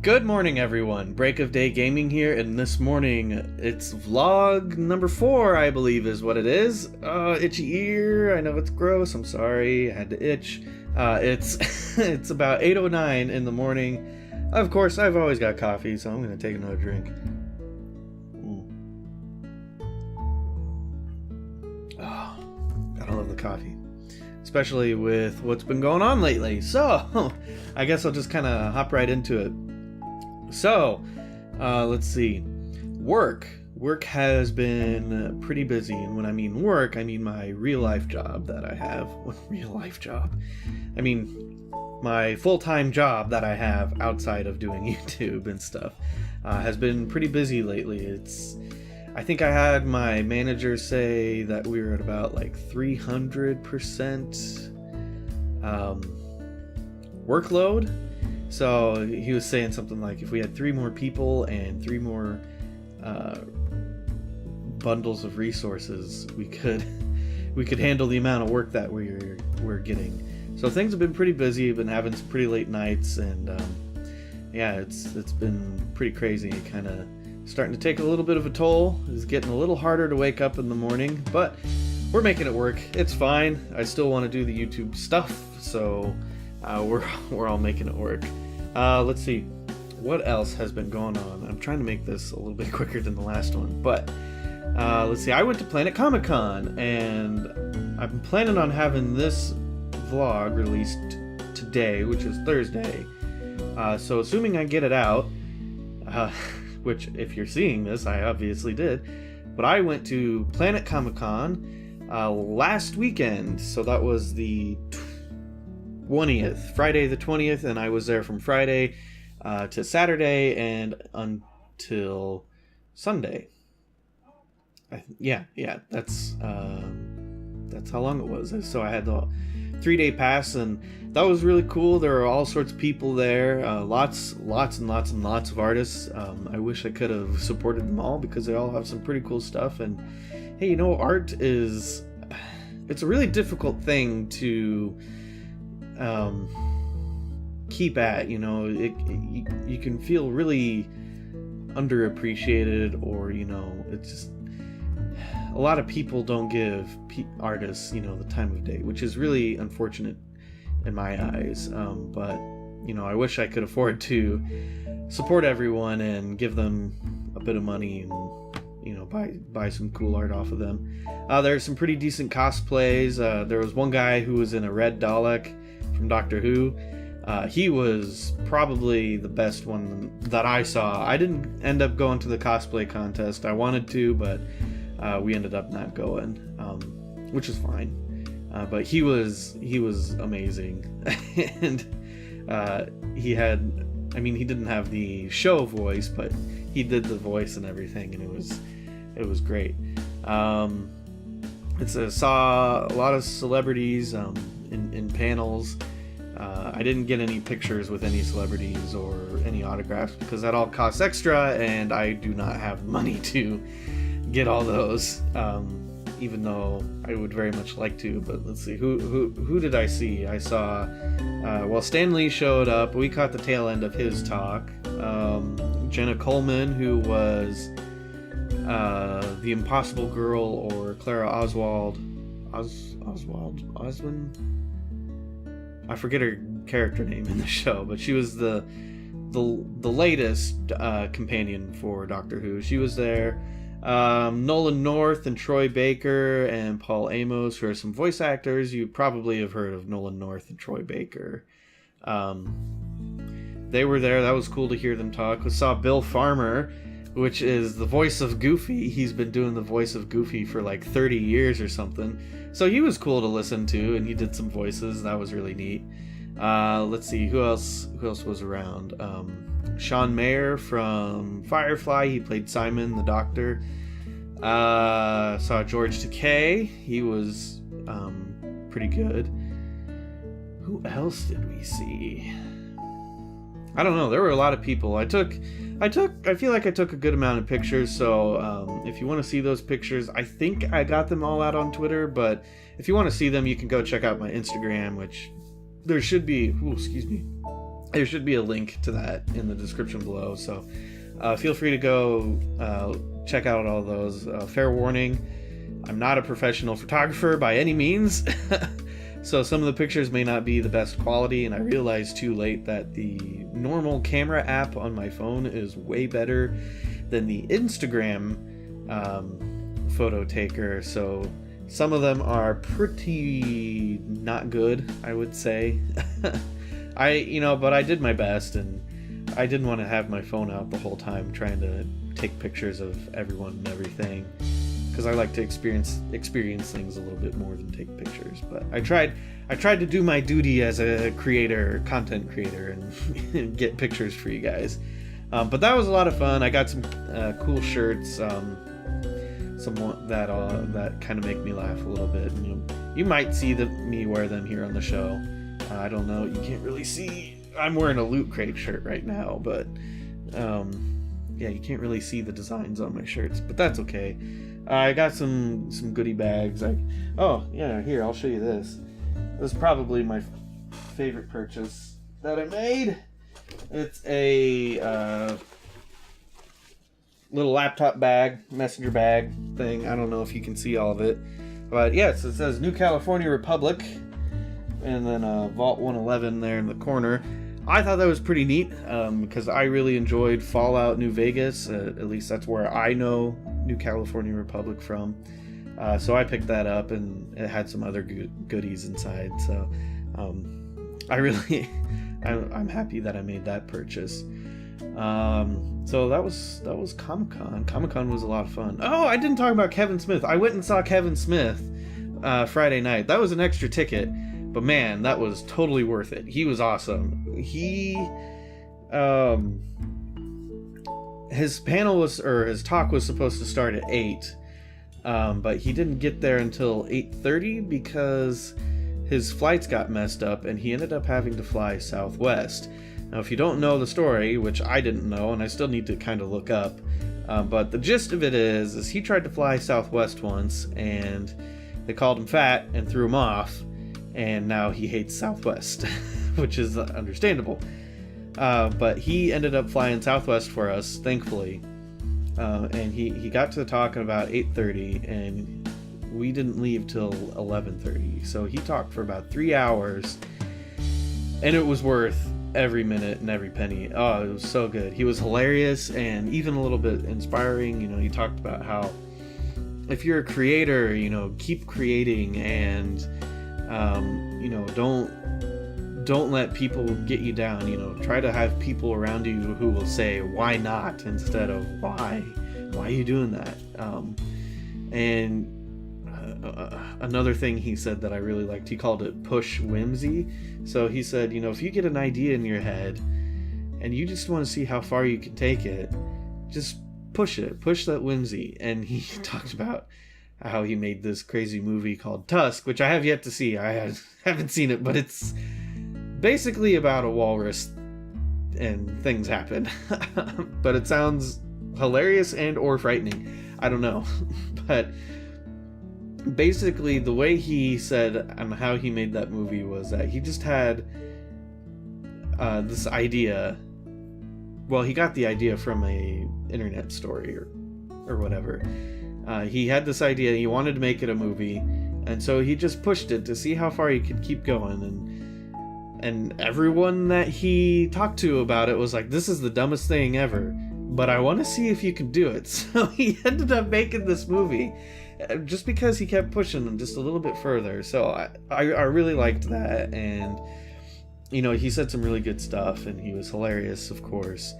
Good morning, everyone. Break of Day Gaming here, and this morning it's vlog number 4, I believe is what it is. Itchy ear. I know it's gross. I'm sorry. I had to itch. It's about 8:09 in the morning. Of course, I've always got coffee, so I'm gonna take another drink. Oh, gotta love the coffee, especially with what's been going on lately. So, I guess I'll just kind of hop right into it. So, let's see. Work has been pretty busy, and when I mean work, I mean my real-life job that I have. What real-life job? I mean my full-time job that I have outside of doing YouTube and stuff has been pretty busy lately. I think I had my manager say that we were at about like 300% workload. So he was saying something like if we had 3 more people and 3 more bundles of resources, we could handle the amount of work that we're getting. So things have been pretty busy. I've been having some pretty late nights, and yeah, it's been pretty crazy. Kind of starting to take a little bit of a toll. It's getting a little harder to wake up in the morning, but we're making it work. It's fine. I still want to do the YouTube stuff, so we're all making it work. Let's see what else has been going on. I'm trying to make this a little bit quicker than the last one, but let's see. I went to Comicon, and I'm planning on having this vlog released today, which is Thursday. So assuming I get it out, which if you're seeing this, I obviously did, but I went to Planet Comicon last weekend, so that was the 20th, Friday the 20th, and I was there from Friday to Saturday and until Sunday. Yeah, that's how long it was. So I had the 3-day pass, and that was really cool. There were all sorts of people there, lots and lots of artists. I wish I could have supported them all because they all have some pretty cool stuff. And hey, art it's a really difficult thing to keep at. You can feel really underappreciated, or it's just a lot of people don't give artists the time of day, which is really unfortunate in my eyes. But I wish I could afford to support everyone and give them a bit of money and buy some cool art off of them. There's some pretty decent cosplays. There was one guy who was in a red Dalek from Doctor Who. He was probably the best one that I saw. I didn't end up going to the cosplay contest. I wanted to, but we ended up not going, which is fine. But he was amazing. And he didn't have the show voice, but he did the voice and everything, and it was great. Saw a lot of celebrities in panels. I didn't get any pictures with any celebrities or any autographs because that all costs extra, and I do not have money to get all those, even though I would very much like to. But let's see, who did I see? I saw Stan Lee showed up. We caught the tail end of his talk. Jenna Coleman, who was the Impossible Girl, or Clara Oswald, I forget her character name in the show, but she was the latest companion for Doctor Who. She was there. Nolan North and Troy Baker and Paul Amos, who are some voice actors. You probably have heard of Nolan North and Troy Baker. They were there. That was cool to hear them talk. We saw Bill Farmer, which is the voice of Goofy. He's been doing the voice of Goofy for like 30 years or something. So he was cool to listen to, and he did some voices. That was really neat. Let's see, who else was around? Sean Mayer from Firefly. He played Simon the Doctor. Saw George Takei. He was pretty good. Who else did we see? I don't know. There were a lot of people. I feel like I took a good amount of pictures, so if you want to see those pictures, I think I got them all out on Twitter, but if you want to see them, you can go check out my Instagram, which there should be, excuse me, There should be a link to that in the description below, so feel free to go check out all those. Fair warning, I'm not a professional photographer by any means, so some of the pictures may not be the best quality, and I realized too late that the normal camera app on my phone is way better than the Instagram photo taker, so some of them are pretty not good, I would say. But I did my best, and I didn't want to have my phone out the whole time trying to take pictures of everyone and everything, because I like to experience things a little bit more than take pictures. But I tried to do my duty as a content creator, and get pictures for you guys. But that was a lot of fun. I got some cool shirts, some that kind of make me laugh a little bit. You might see me wear them here on the show. I don't know. You can't really see. I'm wearing a Loot Crate shirt right now, but you can't really see the designs on my shirts, but that's okay. I got some goodie bags. Here, I'll show you this. This is probably my favorite purchase that I made. It's a little laptop bag, messenger bag thing. I don't know if you can see all of it, but yes, it says New California Republic, and then Vault 111 there in the corner. I thought that was pretty neat, because I really enjoyed Fallout New Vegas. At least that's where I know New California Republic from. So I picked that up, and it had some other goodies inside. So I'm happy that I made that purchase. So that was Comicon. Comicon was a lot of fun. Oh, I didn't talk about Kevin Smith. I went and saw Kevin Smith Friday night. That was an extra ticket. But man, that was totally worth it. He was awesome. His talk was supposed to start at 8, but he didn't get there until 8:30 because his flights got messed up, and he ended up having to fly Southwest. Now, if you don't know the story, which I didn't know, and I still need to kind of look up, but the gist of it is he tried to fly Southwest once, and they called him fat and threw him off. And now he hates Southwest, which is understandable. But he ended up flying Southwest for us, thankfully. And he got to the talk at about 8:30, and we didn't leave till 11:30. So he talked for about 3 hours, and it was worth every minute and every penny. Oh, it was so good. He was hilarious and even a little bit inspiring. He talked about how if you're a creator, keep creating, and don't let people get you down. Try to have people around you who will say why not instead of why are you doing that. Another thing he said that I really liked, he called it push whimsy. So he said, if you get an idea in your head and you just want to see how far you can take it, just push that whimsy. And he talked about how he made this crazy movie called Tusk, which I have yet to see. I haven't seen it, but it's basically about a walrus and things happen. But it sounds hilarious and or frightening. I don't know. But basically the way he said and how he made that movie was that he just had this idea. Well, he got the idea from a internet story or whatever. He had this idea, he wanted to make it a movie, and so he just pushed it to see how far he could keep going, and everyone that he talked to about it was like, this is the dumbest thing ever, but I want to see if you can do it. So he ended up making this movie just because he kept pushing him just a little bit further. So I really liked that, and he said some really good stuff, and he was hilarious, of course.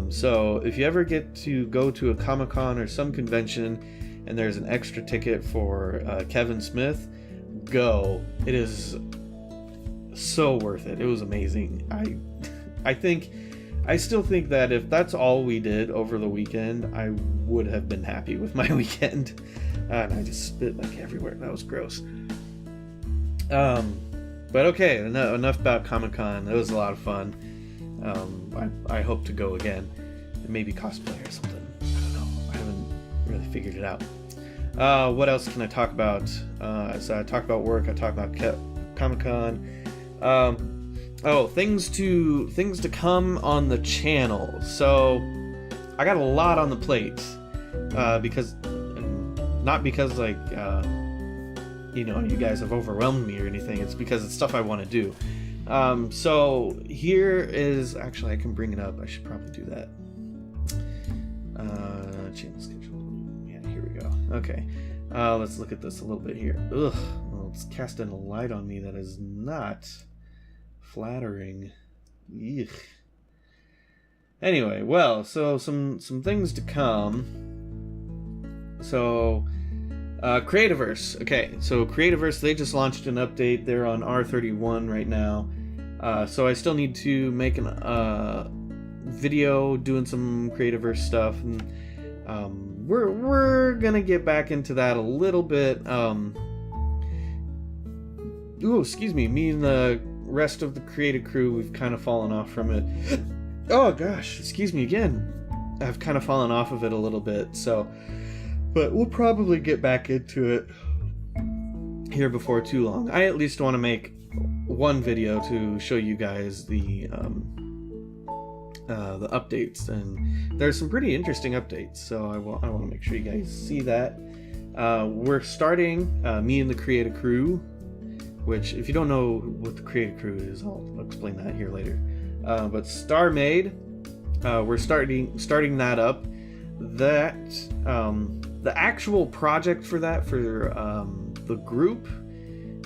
So if you ever get to go to a Comicon or some convention and there's an extra ticket for Kevin Smith, go. It is so worth it. It was amazing. I still think that if that's all we did over the weekend, I would have been happy with my weekend. And I just spit like everywhere. That was gross. But okay, enough about Comicon. It was a lot of fun. I hope to go again, and maybe cosplay or something. I don't know. I haven't really figured it out. What else can I talk about? So I talked about work. I talked about Comicon. Oh, things to come on the channel. So I got a lot on the plate, because not because like you guys have overwhelmed me or anything. It's because it's stuff I want to do. So here is, actually I can bring it up. I should probably do that. Channel schedule. Yeah, here we go. Okay. Let's look at this a little bit here. Ugh. Well, it's casting a light on me that is not flattering. Eugh. Anyway, well, so some things to come. So, Creativerse. Okay, so Creativerse, they just launched an update. They're on R31 right now. So I still need to make a video doing some Creativerse stuff, and we're gonna get back into that a little bit. Excuse me. Me and the rest of the creative crew, we've kind of fallen off from it. Oh gosh, excuse me again. I've kind of fallen off of it a little bit. So, but we'll probably get back into it here before too long. I at least want to make one video to show you guys the updates, and there's some pretty interesting updates, so I want to make sure you guys see that. We're starting me and the creative crew, which if you don't know what the creative crew is, I'll explain that here later. But Star Made, we're starting that up. That the actual project for that, for the group,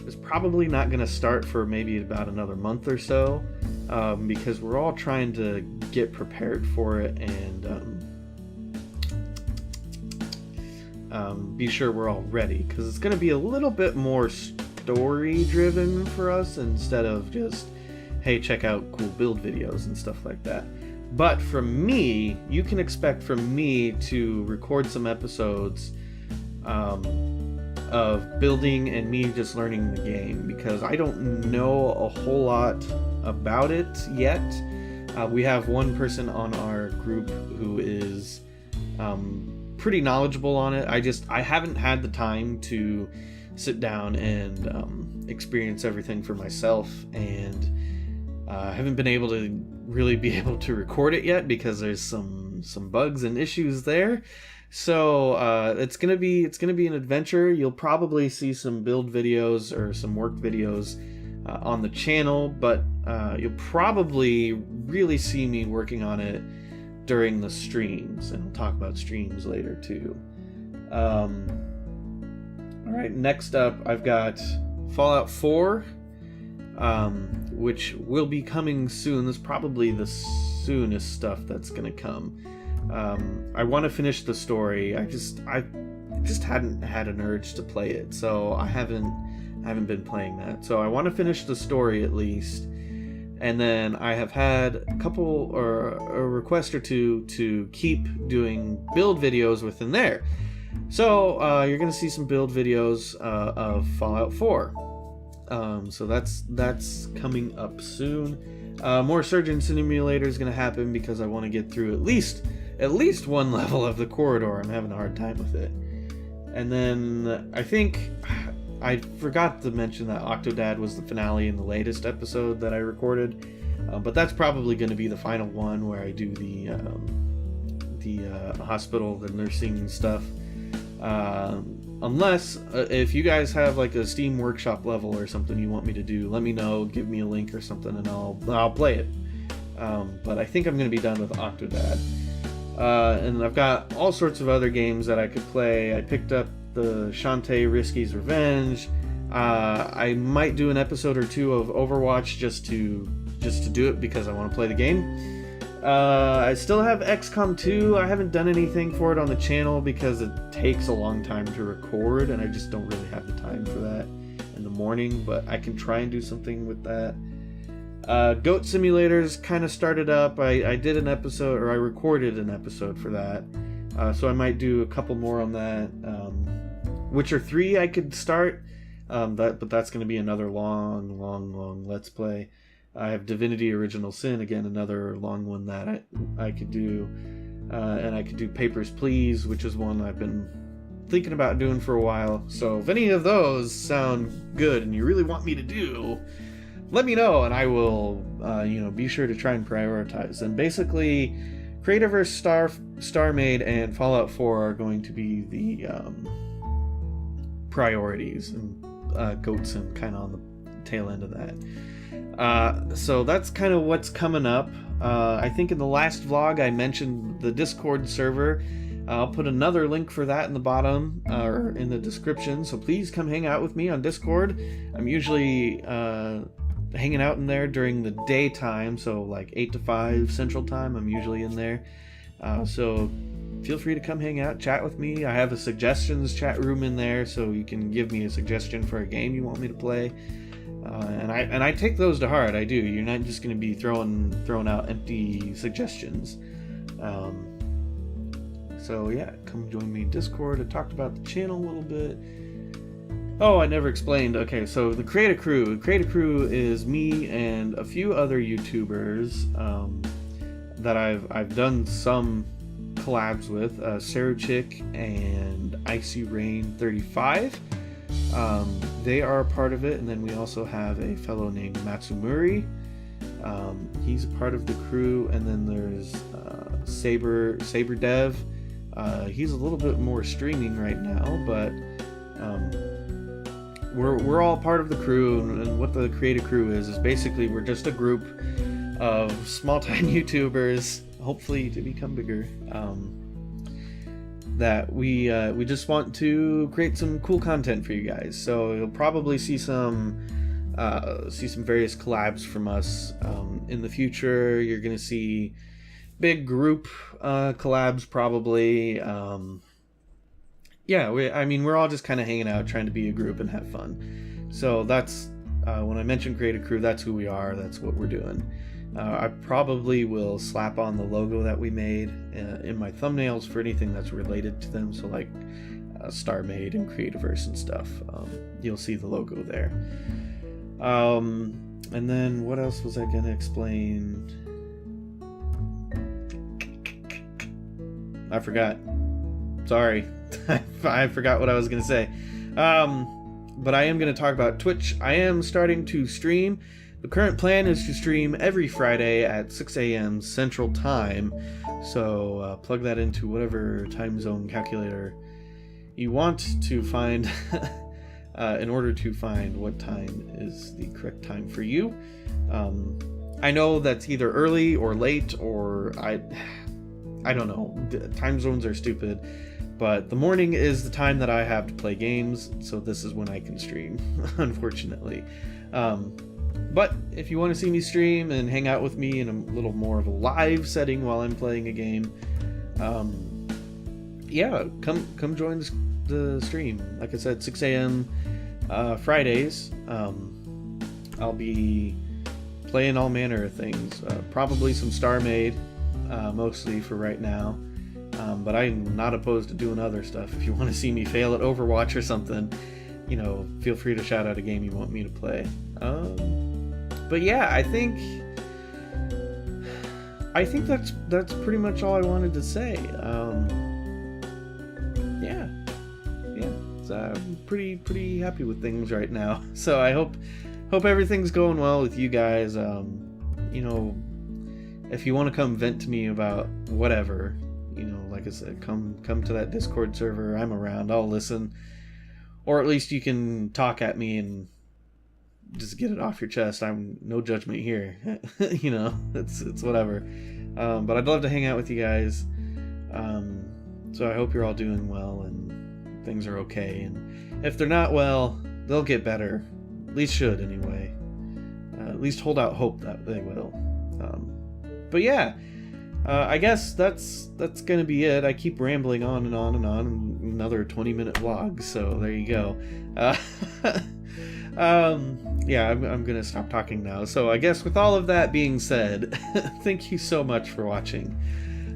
is probably not going to start for maybe about another month or so, because we're all trying to get prepared for it and be sure we're all ready, because it's going to be a little bit more story driven for us instead of just, hey, check out cool build videos and stuff like that. But from me, you can expect from me to record some episodes of building and me just learning the game, because I don't know a whole lot about it yet. We have one person on our group who is pretty knowledgeable on it. I haven't had the time to sit down and experience everything for myself, and haven't been able to really be able to record it yet because there's some bugs and issues there. So it's gonna be an adventure. You'll probably see some build videos or some work videos on the channel, but you'll probably really see me working on it during the streams, and we'll talk about streams later too. All right, next up I've got Fallout 4, which will be coming soon. This is probably the soonest stuff that's gonna come. I want to finish the story. I just hadn't had an urge to play it, so I haven't been playing that. So I want to finish the story at least, and then I have had a couple or a request or two to keep doing build videos within there. So you're gonna see some build videos of Fallout 4. So that's coming up soon. More Surgeon Simulator is gonna happen because I want to get through at least one level of the corridor. I'm having a hard time with it. And then I think I forgot to mention that Octodad was the finale in the latest episode that I recorded, but that's probably going to be the final one where I do the hospital, the nursing stuff. Unless if you guys have like a Steam Workshop level or something you want me to do, let me know, give me a link or something, and I'll play it. But I think I'm going to be done with Octodad. And I've got all sorts of other games that I could play. I picked up the Shantae Risky's Revenge. I might do an episode or two of Overwatch just to do it because I want to play the game. I still have XCOM 2. I haven't done anything for it on the channel because it takes a long time to record, and I just don't really have the time for that in the morning, but I can try and do something with that. Goat Simulators kind of started up. I did an episode, or I recorded an episode for that. So I might do a couple more on that. Witcher 3 I could start, but that's going to be another long Let's Play. I have Divinity Original Sin, again, another long one that I could do. And I could do Papers, Please, which is one I've been thinking about doing for a while. So if any of those sound good and you really want me to do, let me know, and I will, be sure to try and prioritize. And basically, Creativerse, StarMade, and Fallout 4 are going to be the priorities, and Goats and kind of on the tail end of that. So that's kind of what's coming up. I think in the last vlog I mentioned the Discord server. I'll put another link for that in the bottom or in the description, so please come hang out with me on Discord. I'm usually hanging out in there during the daytime, so like 8 to 5 Central Time. I'm usually in there, so feel free to come hang out, chat with me. I have a suggestions chat room in there, so you can give me a suggestion for a game you want me to play, and I take those to heart. I do. You're not just going to be throwing out empty suggestions. So yeah, come join me in Discord. I talked about the channel a little bit. Oh, I never explained. Okay, so the Create a Crew. The Create a Crew is me and a few other YouTubers that I've done some collabs with. Saruchik and Icy Rain 35. They are a part of it, and then we also have a fellow named Matsumuri. He's a part of the crew, and then there's Saber Dev. He's a little bit more streaming right now, but we're all part of the crew. And what the Create a Crew is basically we're just a group of small-time YouTubers, hopefully to become bigger, that we just want to create some cool content for you guys. So you'll probably see some various collabs from us in the future. You're gonna see big group collabs probably. We're all just kind of hanging out, trying to be a group and have fun. So that's when I mentioned Create a Crew, that's who we are. That's what we're doing. I probably will slap on the logo that we made in my thumbnails for anything that's related to them. So like StarMade and Creativerse and stuff. You'll see the logo there. And then what else was I gonna explain? I forgot. Sorry. I forgot what I was gonna say. But I am gonna talk about Twitch. I am starting to stream. The current plan is to stream every Friday at 6 a.m. Central Time. So plug that into whatever time zone calculator you want to find in order to find what time is the correct time for you. I know that's either early or late, or I don't know. Time zones are stupid. But the morning is the time that I have to play games, so this is when I can stream, unfortunately. But if you want to see me stream and hang out with me in a little more of a live setting while I'm playing a game, come join the stream. Like I said, 6 a.m. Fridays. I'll be playing all manner of things. Probably some StarMade, mostly for right now. But I'm not opposed to doing other stuff. If you want to see me fail at Overwatch or something, feel free to shout out a game you want me to play. But yeah, I think that's pretty much all I wanted to say. So I'm pretty happy with things right now. So I hope everything's going well with you guys. If you want to come vent to me about whatever, like I said, come to that Discord server. I'm around. I'll listen, or at least you can talk at me and just get it off your chest. I'm no judgment here. It's whatever. But I'd love to hang out with you guys. So I hope you're all doing well and things are okay. And if they're not well, they'll get better. At least should anyway. At least hold out hope that they will. But yeah, I guess that's gonna be it. I keep rambling on and on and on. Another 20-minute vlog. So there you go. I'm gonna stop talking now. So I guess with all of that being said, thank you so much for watching.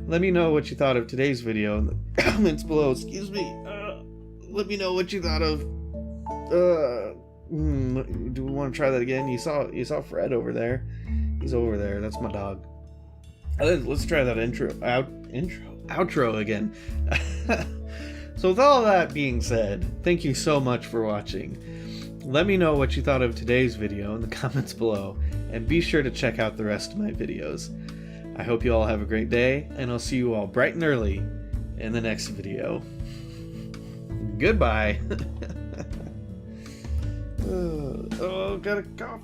Let me know what you thought of today's video in the comments below. Excuse me. Let me know what you thought of. Do we want to try that again? You saw Fred over there. He's over there. That's my dog. Let's try that outro again. So with all that being said, thank you so much for watching. let me know what you thought of today's video in the comments below, and be sure to check out the rest of my videos. I hope you all have a great day, and I'll see you all bright and early in the next video. Goodbye. Oh, gotta cough.